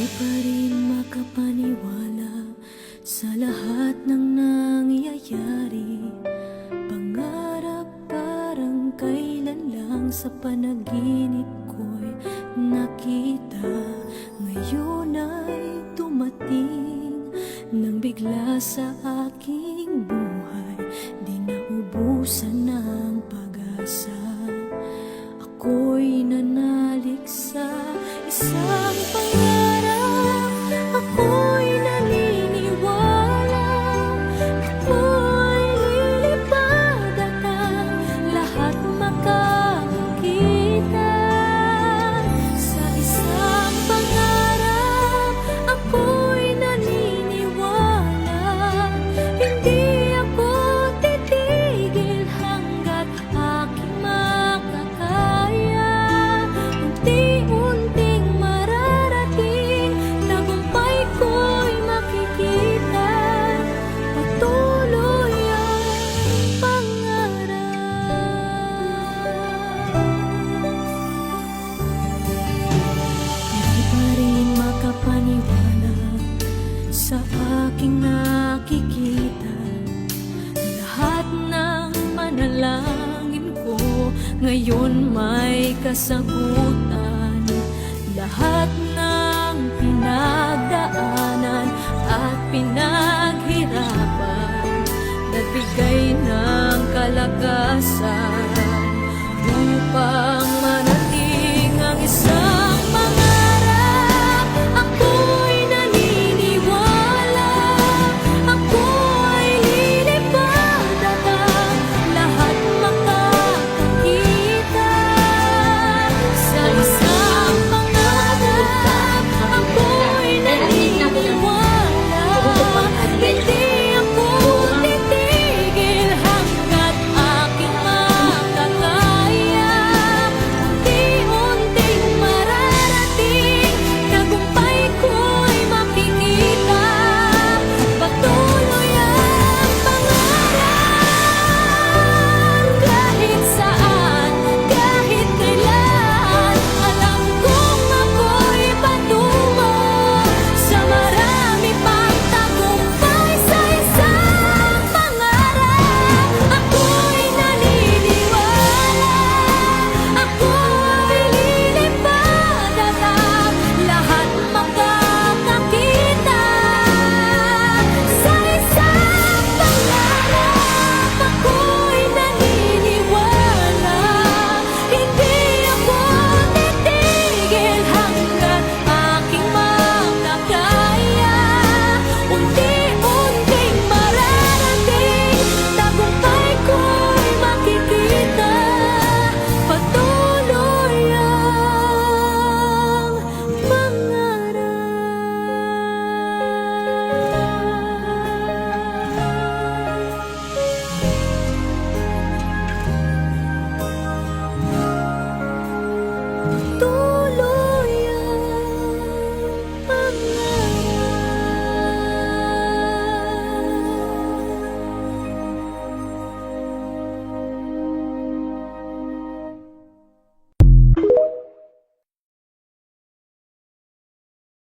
pa rin makapaniwala sa lahat ng nangyayari. Pangarap parang kailan lang sa panaginip ko'y nakita. Ngayon ay dumating nang bigla sa aking buhay. Di naubusan ng pag-asa. Ako'y nanalig sa isang pangarap. Ako'y naniniwala. Ako'y lilipad at ang lahat makakita. Sa isang pangarap, ako'y naniniwala. Hindi ako titigil hanggat aking makakaya. Unti-unting mararating, tagumpay ko'y makikita. Patuloy ang Di pa rin makapaniwala sa aking nakikita. Lahat ng manalangin ko ngayon may kasagutan. Lahat